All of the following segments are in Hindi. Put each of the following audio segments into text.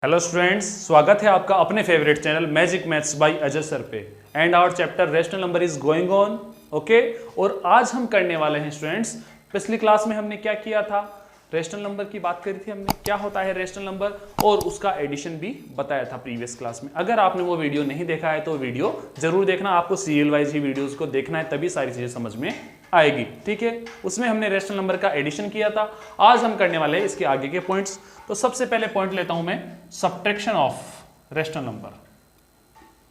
हेलो स्टूडेंट्स, स्वागत है आपका अपने favourite channel magic maths by Ajay sir पे। And our chapter rational number is going on. Okay, और आज हम करने वाले हैं स्टूडेंट्स, पिछली क्लास में हमने क्या किया था, रेशनल नंबर की बात करी थी हमने, क्या होता है रेशनल नंबर और उसका एडिशन भी बताया था प्रीवियस क्लास में। अगर आपने वो वीडियो नहीं देखा है तो वीडियो जरूर देखना, आपको सीरियल वाइज ही वीडियोस को देखना है, तभी सारी चीजें समझ में आएगी। ठीक है, उसमें हमने रेशनल नंबर का एडिशन किया था। आज हम करने वाले हैं इसके आगे के पॉइंट्स। तो सबसे पहले पॉइंट लेता हूं मैं, सब्ट्रैक्शन ऑफ रेशनल नंबर।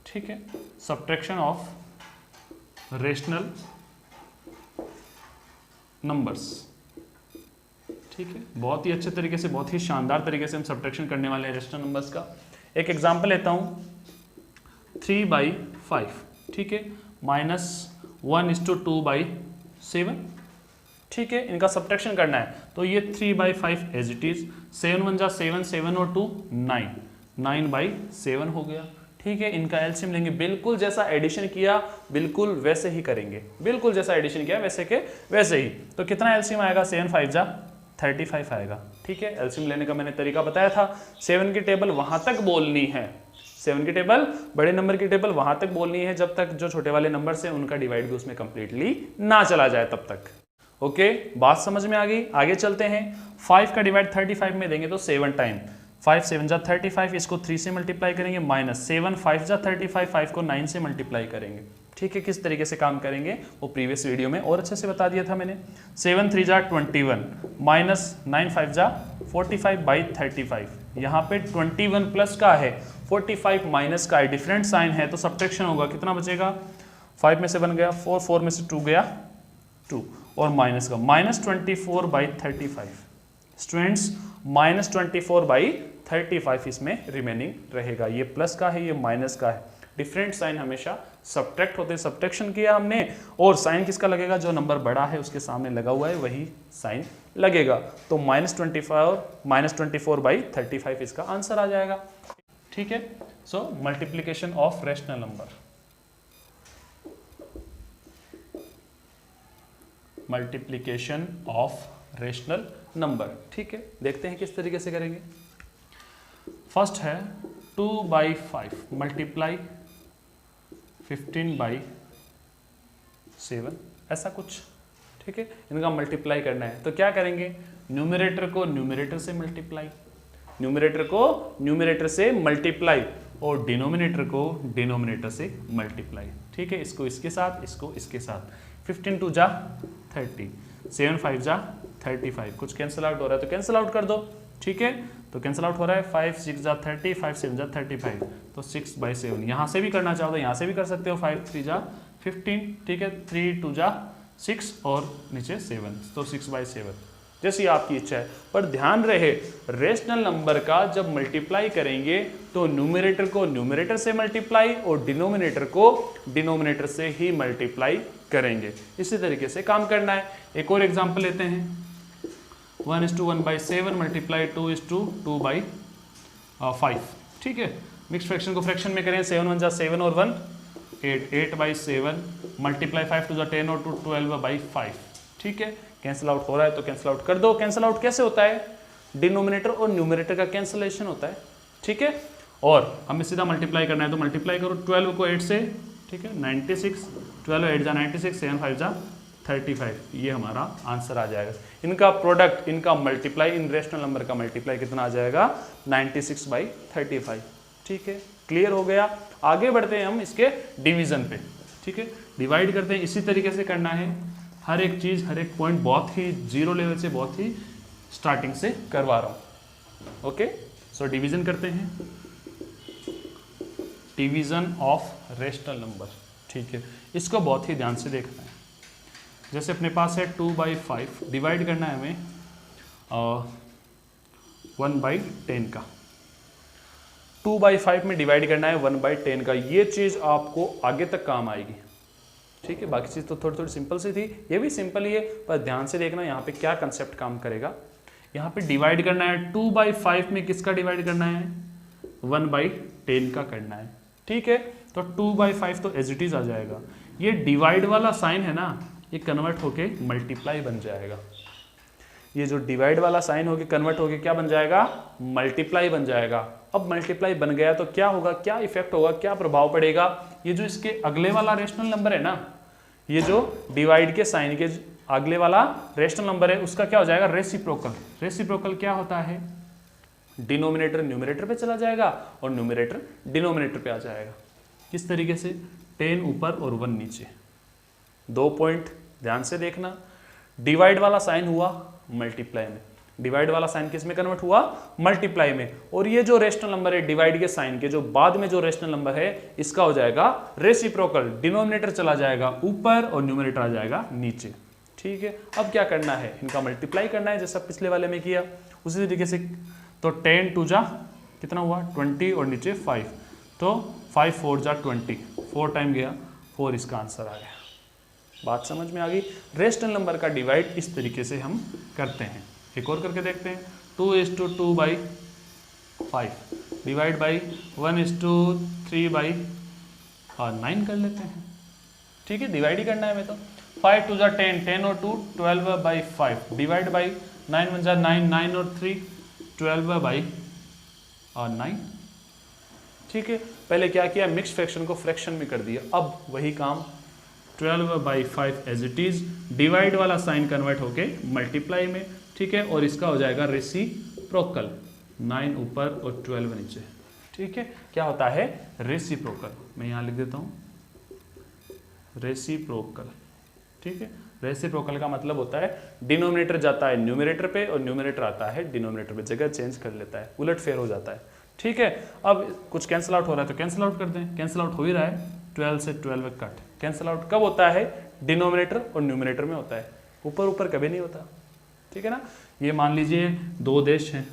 ठीक है, सब्ट्रैक्शन ऑफ रेशनल नंबर्स। ठीक है, बहुत ही अच्छे तरीके से, बहुत ही शानदार तरीके से हम सब्ट्रैक्शन करने वाले हैं रेशनल नंबर्स का। एक एग्जांपल लेता हूं, 3/5। ठीक है, -1:2/7। ठीक है, इनका सब्ट्रैक्शन करना है तो ये 3/5 एज इट इज, 7 1 जा 7, 7 और 2 9, 9/7 हो गया। ठीक है, इनका एलसीएम लेंगे, बिल्कुल जैसा एडिशन किया बिल्कुल वैसे ही करेंगे, बिल्कुल जैसा एडिशन किया वैसे के वैसे ही। तो कितना एलसीएम आएगा, 7 5 जा 35 आएगा। ठीक है, एलसीएम लेने का मैंने तरीका बताया था। 7 की टेबल वहां तक बोलनी है, 7 की टेबल, बड़े नंबर की टेबल वहां तक बोलनी है जब तक जो छोटे वाले नंबर से उनका डिवाइड भी उसमें कंप्लीटली ना चला जाए तब तक। ओके, बात समझ में आ गई। आगे चलते हैं। 5 का डिवाइड 35 में देंगे तो 7 टाइम, 5 7 जा 35, इसको 3 से मल्टीप्लाई करेंगे, -7 5 जा 35, 5 को 9 से मल्टीप्लाई करेंगे। ठीक है, किस तरीके से काम करेंगे वो प्रीवियस वीडियो में और अच्छे से बता दिया था मैंने। 7 3 जा 21, -9 5 जा 45/35। यहाँ पे 21 प्लस का है, 45 माइनस का है, डिफरेंट साइन है तो सब्ट्रैक्शन होगा। कितना बचेगा, 5 में से 1 गया 4, 4 में से 2 गया 2, और माइनस का -24/35। स्टूडेंट्स, -24/35 इसमें रिमेनिंग रहेगा। ये प्लस का है, ये माइनस का है, डिफरेंट साइन हमेशा सब्ट्रैक्ट होते हैं। सब्ट्रैक्शन किया हमने और साइन किसका लगेगा, जो नंबर बड़ा है उसके सामने लगा हुआ है वही साइन लगेगा। तो -24/35 इसका आंसर आ जाएगा। ठीक है, so multiplication of rational number, multiplication of rational number. ठीक है, देखते हैं किस तरीके से करेंगे। फर्स्ट है 2/5 मल्टीप्लाई 15/7, ऐसा कुछ। ठीक है, इनका मल्टीप्लाई करना है तो क्या करेंगे, न्यूमरेटर को न्यूमरेटर से मल्टीप्लाई, न्यूमरेटर को न्यूमरेटर से मल्टीप्लाई और डिनोमिनेटर को डिनोमिनेटर से मल्टीप्लाई। ठीक है, इसको इसके साथ, इसको इसके साथ। 15 2 जा 30, 7 5 जा 35, कुछ कैंसिल आउट हो रहा है तो कैंसिल आउट कर दो। ठीक है, तो कैंसिल आउट हो रहा है, 5 6 जा 30, 5 7 जा 35, तो 6/7। यहाँ से भी करना चाहो तो यहाँ से भी कर सकते हो, 5 3 जा 15। ठीक है, 3 2 जा 6 और नीचे 7, तो 6/7, जैसी आपकी इच्छा है। पर ध्यान रहे, रेशनल नंबर का जब मल्टीप्लाई करेंगे तो न्यूमरेटर को न्यूमरेटर से मल्टीप्लाई और डिनोमिनेटर को डिनोमिनेटर से ही मल्टीप्लाई करेंगे। इसी तरीके से काम करना है। एक और एग्जांपल लेते हैं, 1:1/7 मल्टीप्लाई 2:2/5। ठीक है, मिक्स फ्रैक्शन को फ्रैक्शन में करें, 7 1 जा 7 और 1 8, 8/7 मल्टीप्लाई 5 2 जा 10 और 2 12/5। ठीक है, कैंसिल आउट हो रहा है तो कैंसिल आउट कर दो। कैंसिल आउट कैसे होता है, डिनोमिनेटर और न्यूमरेटर का कैंसिलेशन होता है। ठीक है, और हमें सीधा मल्टीप्लाई करना है तो मल्टीप्लाई करो 12 को 8 से। ठीक है, 96, 12 8 जा 96, 7 5 जा 35, ये हमारा आंसर आ जाएगा। इनका प्रोडक्ट, इनका मल्टीप्लाई, इन रेशनल नंबर का मल्टीप्लाई कितना आ जाएगा, 96/35। ठीक है, क्लियर हो गया। आगे बढ़ते हैं हम इसके डिवीजन पे। ठीक है, डिवाइड करते हैं, इसी तरीके से करना है। हर एक चीज, हर एक पॉइंट बहुत ही जीरो लेवल से, बहुत ही स्टार्टिंग से करवा रहा हूं। ओके, सो डिवीजन करते हैं, डिवीजन ऑफ रेशनल नंबर। ठीक है, इसको बहुत ही ध्यान से देखना है। जैसे अपने पास है 2/5, डिवाइड करना है हमें 1/10 का। 2/5 में डिवाइड करना है 1/10 का। ये चीज आपको आगे तक काम आएगी। ठीक है, बाकी चीज तो थोड़ी थोड़ी सिंपल सी थी, ये भी सिंपल ही है, पर ध्यान से देखना यहाँ पे क्या कंसेप्ट काम करेगा। यहाँ पे डिवाइड करना है 2/5 में किसका डिवाइड करना है, 1/10 का करना है। ठीक है, तो 2/5 तो एज इट इज आ जाएगा। ये डिवाइड वाला साइन है ना, ये कन्वर्ट होके मल्टीप्लाई बन जाएगा। ये जो डिवाइड वाला साइन होके कन्वर्ट होके क्या बन जाएगा, मल्टीप्लाई बन जाएगा। अब मल्टीप्लाई बन गया तो क्या होगा, क्या इफेक्ट होगा, क्या प्रभाव पड़ेगा, ये जो इसके अगले वाला रेशनल नंबर है ना, ये जो डिवाइड के साइन के अगले वाला रेशनल नंबर है उसका क्या हो जाएगा, रेसिप्रोकल। रेसिप्रोकल क्या होता है, डिनोमिनेटर न्यूमरेटर पे चला जाएगा और न्यूमरेटर डिनोमिनेटर पे आ जाएगा। किस तरीके से, 10 ऊपर और 1 नीचे। 2 पॉइंट ध्यान से देखना, डिवाइड वाला साइन हुआ मल्टीप्लाई में, डिवाइड वाला साइन किस में कन्वर्ट हुआ, मल्टीप्लाई में, और ये जो रेशनल नंबर है डिवाइड के साइन के जो बाद में जो रेशनल नंबर है इसका हो जाएगा रेसिप्रोकल, डिनोमिनेटर चला जाएगा ऊपर और न्यूमरेटर आ जाएगा नीचे। ठीक है, अब क्या करना है, इनका मल्टीप्लाई करना है जैसा पिछले वाले में किया उसी तरीके से। तो 10 2 जा कितना हुआ 20 और नीचे 5, तो 5 4 जा 20, 4 टाइम गया 4, इसका आंसर आ गया। बात समझ में आ गई। रेशनल नंबर का डिवाइड इस तरीके से हम करते हैं। एक और करके देखते हैं, 2:2/5 डिवाइड बाई 1:3/9 कर लेते हैं। ठीक है, डिवाइड ही करना है हमें तो। 5 2 जा 10, 10 और 2 12/5 डिवाइड बाई 9 1 जा 9, 9 और 3 12/9। ठीक है, पहले क्या किया, मिक्स फ्रैक्शन को फ्रैक्शन में कर दिया। अब वही काम 12/5 एज इट इज, डिवाइड वाला साइन कन्वर्ट होके मल्टीप्लाई में। ठीक है, और इसका हो जाएगा रेसिप्रोकल, 9 ऊपर और 12 नीचे। ठीक है, क्या होता है रेसिप्रोकल, मैं यहाँ लिख देता हूँ रेसिप्रोकल। ठीक है, रेसिप्रोकल का मतलब होता है डिनोमिनेटर जाता है न्यूमरेटर पे और न्यूमरेटर आता है डिनोमिनेटर पे, जगह चेंज कर लेता है, उलट फेर हो जाता है। ठीक है, अब कुछ कैंसिल आउट हो रहा है तो कैंसिल आउट कर दें, कैंसिल आउट हो ही रहा है, 12 से 12 कट। कैंसिल आउट कब होता है, डिनोमिनेटर और न्यूमरेटर में होता है, ऊपर ऊपर कभी नहीं होता। ठीक है ना, ये मान लीजिए 2 देश हैं।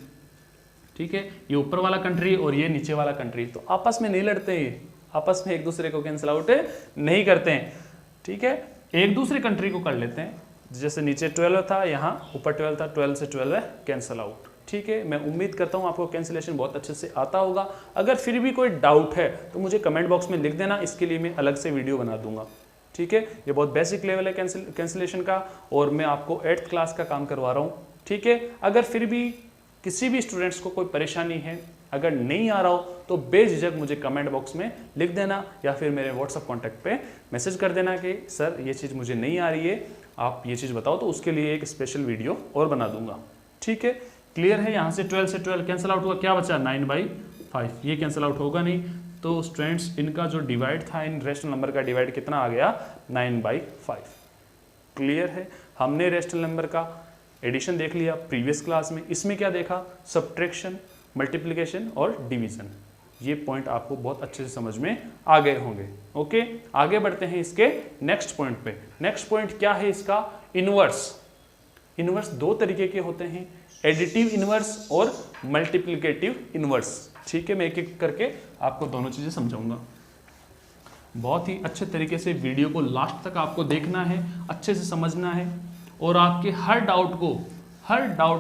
ठीक है, ये ऊपर वाला कंट्री और ये नीचे वाला कंट्री, तो आपस में नहीं लड़ते हैं, ये आपस में एक दूसरे को कैंसिल आउट नहीं करते हैं। ठीक है, एक दूसरे कंट्री को कर लेते हैं, जैसे नीचे 12 था, यहाँ ऊपर 12 था, 12 से 12 कैंसिल आउट। ठीक है, मैं उम्मीद करता हूँ आपको कैंसिलेशन बहुत अच्छे से आता होगा। अगर फिर भी कोई डाउट है तो मुझे कमेंट बॉक्स में लिख देना, इसके लिए मैं अलग से वीडियो बना दूंगा। ठीक है, ये बहुत बेसिक लेवल है कैंसिलेशन का और मैं आपको 8th क्लास का काम करवा रहा हूँ। ठीक है, अगर फिर भी किसी भी स्टूडेंट्स को कोई परेशानी है, अगर नहीं आ रहा हो तो बेझिझक मुझे कमेंट बॉक्स में लिख देना या फिर मेरे व्हाट्सअप कॉन्टैक्ट पे मैसेज कर देना कि सर ये चीज़ मुझे नहीं आ रही है, आप ये चीज़ बताओ, तो उसके लिए एक स्पेशल वीडियो और बना दूंगा। ठीक है, क्लियर है। यहाँ से 12 से 12 कैंसिल आउट हुआ, क्या बचा 9/5, ये कैंसिल आउट होगा नहीं। तो स्टूडेंट्स इनका जो डिवाइड था, इन रेशनल नंबर का डिवाइड कितना आ गया 9/5। क्लियर है, हमने रेशनल नंबर का एडिशन देख लिया प्रीवियस क्लास में। इसमें क्या देखा, सब्ट्रैक्शन, मल्टीप्लिकेशन और डिवीजन। ये पॉइंट आपको बहुत अच्छे से समझ में आ गए होंगे। ओके, आगे बढ़ते हैं इसके नेक्स्ट पॉइंट पे। नेक्स्ट पॉइंट क्या है इसका, इनवर्स। इनवर्स 2 तरीके के होते हैं, एडिटिव इनवर्स और मल्टीप्लिकेटिव इनवर्स। ठीक है, मैं एक एक करके आपको दोनों चीजें समझाऊंगा। बहुत ही अच्छे तरीके से वीडियो को लास्ट तक आपको देखना है, अच्छे से समझना है और आपके हर डाउट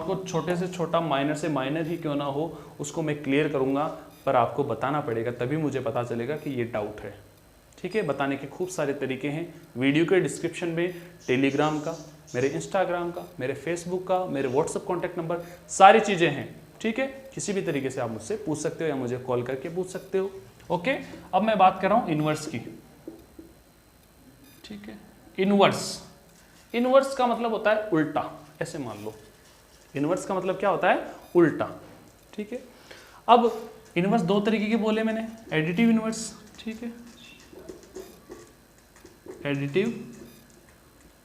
को छोटे से छोटा, माइनर से माइनर ही क्यों ना हो, उसको मैं क्लियर करूंगा, पर आपको बताना पड़ेगा, तभी मुझे पता चलेगा कि ये डाउट है। ठीक है, बताने के खूब सारे तरीके हैं। वीडियो के डिस्क्रिप्शन में टेलीग्राम का, मेरे इंस्टाग्राम का, मेरे फेसबुक का, मेरे व्हाट्सअप कॉन्टैक्ट नंबर, सारी चीज़ें हैं। ठीक है, किसी भी तरीके से आप मुझसे पूछ सकते हो या मुझे कॉल करके पूछ सकते हो। ओके, अब मैं बात कर रहा हूँ इनवर्स की। ठीक है, इनवर्स का मतलब होता है उल्टा, ऐसे मान लो। इनवर्स का मतलब क्या होता है, उल्टा। ठीक है, अब इनवर्स 2 तरीके के बोले मैंने, एडिटिव इनवर्स, ठीक है, एडिटिव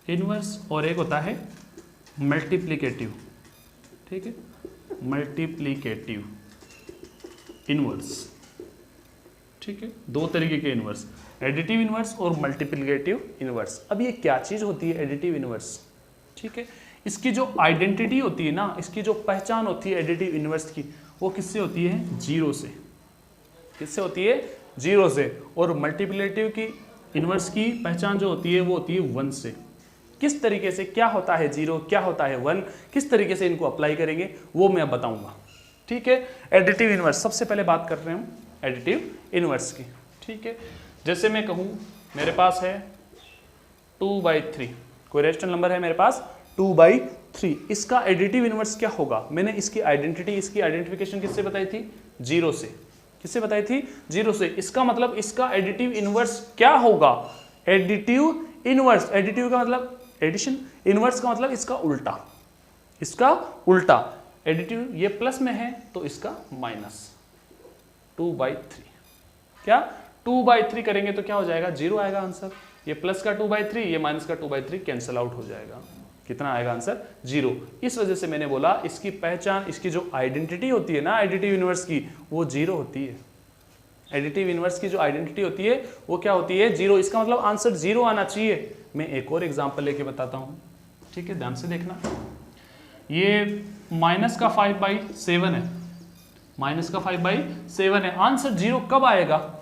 इनवर्स, और एक होता है मल्टीप्लिकेटिव। ठीक है, मल्टीप्लिकेटिव इनवर्स। ठीक है, 2 तरीके के इनवर्स, एडिटिव इनवर्स और मल्टीप्लिकेटिव इनवर्स। अब ये क्या चीज होती है एडिटिव इनवर्स? ठीक है, इसकी जो आइडेंटिटी होती है ना, इसकी जो पहचान होती है एडिटिव इनवर्स की, वो किससे होती है, 0 से। किससे होती है, 0 से। और मल्टीप्लिकेटिव की इनवर्स की पहचान जो होती है वो होती है 1 से। किस तरीके से, क्या होता है 0, क्या होता है 1, किस तरीके से इनको अप्लाई करेंगे वो मैं बताऊंगा। ठीक है, एडिटिव इनवर्स, सबसे पहले बात कर रहे हैं हम एडिटिव इनवर्स की। ठीक है, जैसे मैं कहूँ मेरे पास है 2/3, कोई रेशनल नंबर है मेरे पास 2/3, इसका एडिटिव इनवर्स क्या होगा? मैंने इसकी आइडेंटिटी, इसकी आइडेंटिफिकेशन किससे बताई थी, जीरो से। किससे बताई थी? जीरो से। इसका मतलब इसका एडिटिव इनवर्स क्या होगा? एडिटिव इनवर्स, एडिटिव का मतलब एडिशन, इनवर्स का मतलब इसका उल्टा, इसका उल्टा। एडिटिव ये प्लस में है तो इसका माइनस 2/3। क्या 2/3 करेंगे तो क्या हो जाएगा? 0 आएगा आंसर। ये प्लस का 2/3, ये माइनस का 2/3 कैंसिल आउट हो जाएगा। कितना आएगा आंसर? 0। इस वजह से मैंने बोला इसकी पहचान, इसकी जो आइडेंटिटी होती है ना एडिटिव इनवर्स की, वो 0 होती है। एडिटिव इनवर्स की जो आइडेंटिटी होती है वो क्या होती है? 0। इसका मतलब आंसर 0 आना चाहिए। मैं एक और एग्जांपल लेके बताता हूं, ठीक है, ध्यान से देखना। ये माइनस का 5/7 है, माइनस का 5/7 है। आंसर 0 कब आएगा?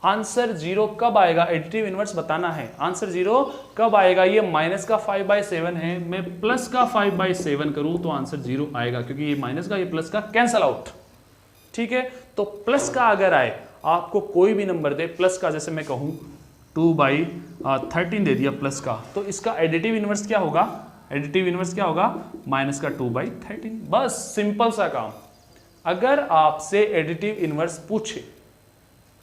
आंसर 0 कब आएगा? एडिटिव इनवर्स बताना है। आंसर 0 कब आएगा? ये माइनस का 5/7 है, मैं प्लस का 5/7 करूं तो आंसर 0 आएगा, क्योंकि ये माइनस का ये प्लस का कैंसल आउट। ठीक है, तो प्लस का अगर आए, आपको कोई भी नंबर दे प्लस का, जैसे मैं कहूं 2/13 दे दिया प्लस का, तो इसका एडिटिव इनवर्स क्या होगा? एडिटिव इनवर्स क्या होगा? माइनस का 2/13। बस सिंपल सा काम। अगर आपसे एडिटिव इनवर्स पूछे,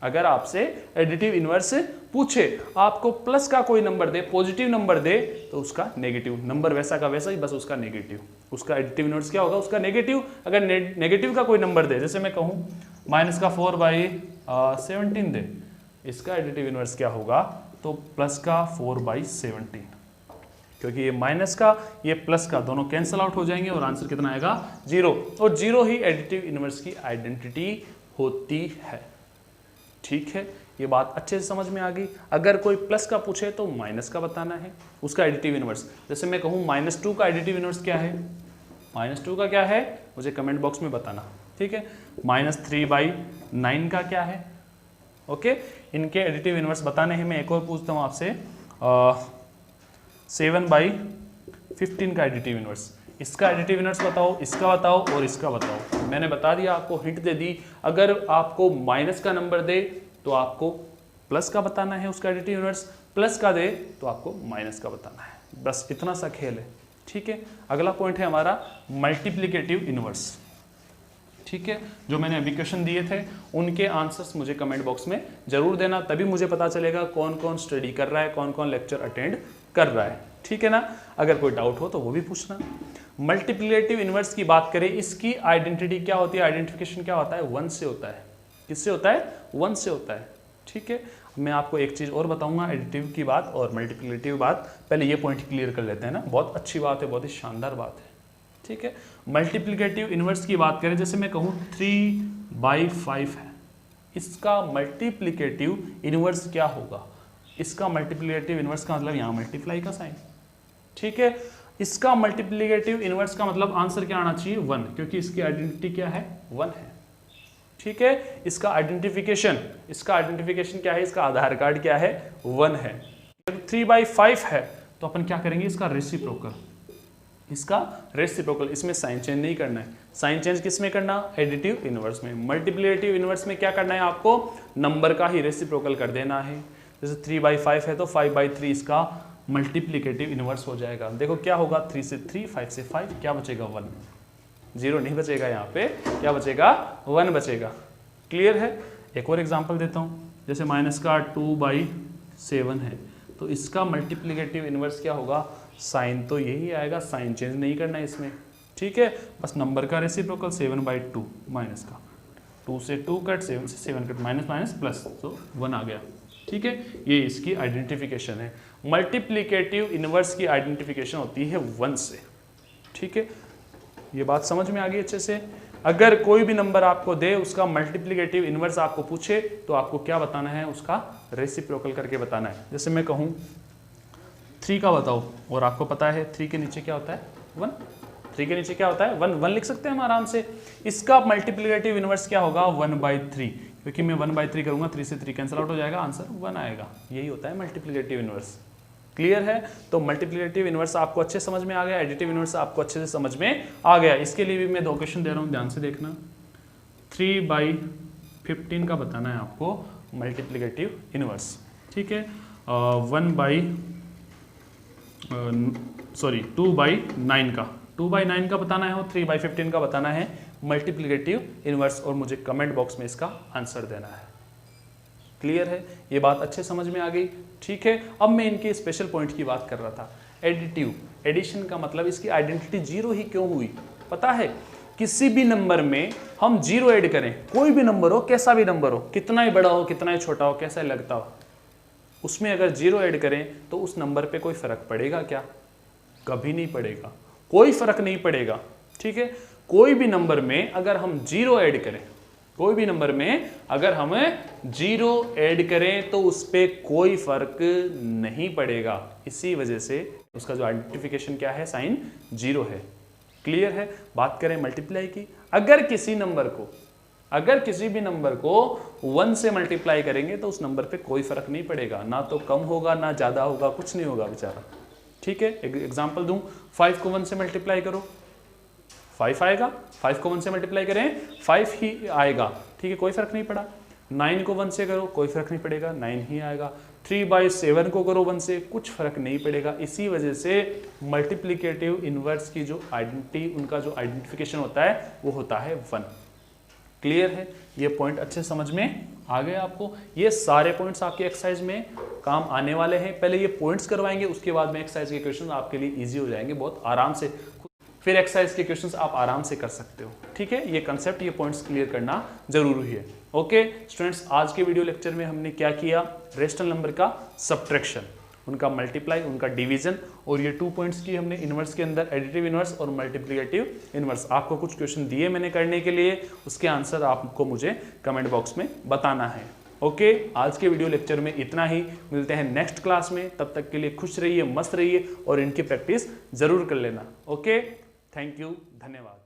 अगर आपसे एडिटिव इनवर्स पूछे, आपको प्लस का कोई नंबर दे, पॉजिटिव नंबर दे, तो उसका नेगेटिव नंबर वैसा का वैसा ही, बस उसका नेगेटिव, उसका एडिटिव इनवर्स क्या होगा? उसका नेगेटिव। अगर नेगेटिव का कोई नंबर दे, जैसे मैं कहूं माइनस का 4/17 दे, इसका एडिटिव इनवर्स क्या होगा? तो प्लस का 4/17, क्योंकि ये माइनस का ये प्लस का दोनों कैंसिल आउट हो जाएंगे और आंसर कितना आएगा? 0। और 0 ही एडिटिव इनवर्स की आइडेंटिटी होती है। ठीक है, ये बात अच्छे से समझ में आ गई। अगर कोई प्लस का पूछे तो माइनस का बताना है, उसका एडिटिव इनवर्स। जैसे मैं कहूं -2 का एडिटिव इनवर्स क्या है? -2 का क्या है? मुझे कमेंट बॉक्स में बताना। ठीक है, -3/9 का क्या है? ओके, इनके एडिटिव इनवर्स बताने हैं। मैं एक और पूछता हूं आपसे, 7/15 का एडिटिव इनवर्स। इसका एडिटिव इनवर्स बताओ, इसका बताओ और इसका बताओ। मैंने बता दिया, आपको हिंट दे दी। अगर आपको माइनस का नंबर दे तो आपको प्लस का बताना है उसका एडिटिव इनवर्स, प्लस का दे तो आपको माइनस का बताना है। बस इतना सा खेल है। ठीक है, अगला पॉइंट है हमारा मल्टीप्लिकेटिव इनवर्स। ठीक है, जो मैंने अभी क्वेश्चन दिए थे उनके आंसर्स मुझे कमेंट बॉक्स में जरूर देना, तभी मुझे पता चलेगा कौन कौन स्टडी कर रहा है, कौन कौन लेक्चर अटेंड कर रहा है। ठीक है ना, अगर कोई डाउट हो तो वो भी पूछना। मल्टीप्लिकेटिव इनवर्स की बात करें, इसकी आइडेंटिटी क्या होती है? आइडेंटिफिकेशन क्या होता है? 1 से होता है। किससे होता है? 1 से होता है। ठीक है, मैं आपको एक चीज़ और बताऊंगा, एडिटिव की बात और मल्टीप्लिकेटिव बात। पहले ये पॉइंट क्लियर कर लेते हैं ना, बहुत अच्छी बात है, बहुत ही शानदार बात है। ठीक है, मल्टीप्लिकेटिव इनवर्स की बात करें, जैसे मैं कहूँ 3/5 है, इसका मल्टीप्लिकेटिव इनवर्स क्या होगा? इसका मल्टीप्लिकेटिव इनवर्स का मतलब यहाँ मल्टीप्लाई का साइन। ठीक है, इसका मल्टीप्लिकेटिव इनवर्स का मतलब आंसर क्या आना चाहिए? 1, क्योंकि इसकी आइडेंटिटी क्या है? 1 है। ठीक है, इसका आइडेंटिफिकेशन क्या है? इसका आधार कार्ड क्या है? 1 है। 3/5 है तो अपन क्या करेंगे? इसका रेसिप्रोकल, इसमें साइन चेंज नहीं करना है। साइन चेंज किस में करना? एडिटिव इनवर्स में। मल्टीप्लिकेटिव इनवर्स में क्या करना है आपको? नंबर का ही रेसिप्रोकल कर देना है। जैसे 3/5 है तो 5/3 इसका मल्टीप्लिकेटिव इनवर्स हो जाएगा। देखो क्या होगा? 3 से 3, 5 से 5, क्या बचेगा? 1। 0 नहीं बचेगा, यहाँ पे क्या बचेगा? 1 बचेगा। क्लियर है? एक और एग्जांपल देता हूँ, जैसे माइनस का 2/7 है तो इसका मल्टीप्लिकेटिव इनवर्स क्या होगा? साइन तो यही आएगा, साइन चेंज नहीं करना है इसमें। ठीक है, बस नंबर का रेसिप्रोकल 7/2 माइनस का, 2 से 2 कट, 7 से 7 कट, माइनस माइनस प्लस, तो 1 आ गया। ठीक है, ये इसकी आइडेंटिफिकेशन है। मल्टीप्लिकेटिव इनवर्स की आइडेंटिफिकेशन होती है 1 से। ठीक है, ये बात समझ में आ गई अच्छे से। अगर कोई भी नंबर आपको दे, उसका मल्टीप्लिकेटिव इनवर्स आपको पूछे, तो आपको क्या बताना है? उसका रेसिप्रोकल करके बताना है। जैसे मैं कहूँ 3 का बताओ, और आपको पता है 3 के नीचे क्या होता है? 1। 3 के नीचे क्या होता है? 1 लिख सकते हैं हम आराम से। इसका मल्टीप्लिकेटिव इनवर्स क्या होगा? 1/3, क्योंकि मैं 1/3 करूंगा, 3 से 3 कैंसिल आउट हो जाएगा, आंसर 1 आएगा। यही होता है मल्टीप्लिकेटिव इनवर्स। क्लियर है? तो मल्टीप्लिकेटिव इनवर्स आपको अच्छे समझ में आ गया, एडिटिव इनवर्स आपको अच्छे से समझ में आ गया। इसके लिए भी मैं 2 क्वेश्चन दे रहा हूँ, ध्यान से देखना। 3/15 का बताना है आपको मल्टीप्लिकेटिव इनवर्स। ठीक है, 2/9 का बताना है और 3/15 का बताना है मल्टीप्लिकेटिव इनवर्स और मुझे कमेंट बॉक्स में इसका आंसर देना है। क्लियर है, ये बात अच्छे समझ में आ गई। ठीक है, अब मैं इनके स्पेशल पॉइंट की बात कर रहा था। एडिटिव, एडिशन का मतलब इसकी आइडेंटिटी जीरो ही क्यों हुई? पता है, किसी भी नंबर में हम जीरो ऐड करें, कोई भी नंबर हो, कैसा भी नंबर हो, कितना ही बड़ा हो, कितना ही छोटा हो, कैसा ही लगता हो, उसमें अगर जीरो ऐड करें तो उस नंबर पे कोई फर्क पड़ेगा क्या? कभी नहीं पड़ेगा, कोई फर्क नहीं पड़ेगा। ठीक है, कोई भी नंबर में अगर हम जीरो ऐड करें, कोई भी नंबर में अगर हम जीरो ऐड करें तो उस पर कोई फर्क नहीं पड़ेगा। इसी वजह से उसका जो आइडेंटिफिकेशन क्या है, साइन जीरो है। क्लियर है। बात करें मल्टीप्लाई की, अगर किसी भी नंबर को 1 से मल्टीप्लाई करेंगे तो उस नंबर पे कोई फर्क नहीं पड़ेगा, ना तो कम होगा ना ज्यादा होगा, कुछ नहीं होगा बेचारा। ठीक है, एग्जांपल दूं, 5 को 1 से मल्टीप्लाई करो 5 आएगा, 5 को 1 से मल्टीप्लाई करें 5 ही आएगा। ठीक है, कोई फर्क नहीं पड़ा। 9 को 1 से करो, कोई फर्क नहीं पड़ेगा, 9 ही आएगा। 3/7 को करो 1 से, कुछ फर्क नहीं पड़ेगा। इसी वजह से मल्टीप्लिकेटिव इनवर्स की जो आइडेंटिटी, उनका जो आइडेंटिफिकेशन होता है वो होता है 1। क्लियर है, ये पॉइंट अच्छे समझ में आ गए आपको। ये सारे पॉइंट्स आपके एक्सरसाइज में काम आने वाले हैं। पहले ये पॉइंट्स करवाएंगे, उसके बाद में एक्सरसाइज के क्वेश्चन आपके लिए इजी हो जाएंगे बहुत आराम से, फिर एक्सरसाइज के क्वेश्चंस आप आराम से कर सकते हो। ठीक है, ये कंसेप्ट, ये पॉइंट्स क्लियर करना जरूरी है। ओके स्टूडेंट्स, आज के वीडियो लेक्चर में हमने क्या किया, रेशनल नंबर का सब्ट्रैक्शन, उनका मल्टीप्लाई, उनका डिवीजन, और ये 2 पॉइंट्स की हमने इनवर्स के अंदर, एडिटिव इनवर्स और मल्टीप्लिकेटिव इनवर्स। आपको कुछ क्वेश्चन दिए मैंने करने के लिए, उसके आंसर आपको मुझे कमेंट बॉक्स में बताना है। ओके, आज के वीडियो लेक्चर में इतना ही। मिलते हैं नेक्स्ट क्लास में, तब तक के लिए खुश रहिए, मस्त रहिए और इनकी प्रैक्टिस जरूर कर लेना। ओके, थैंक यू, धन्यवाद।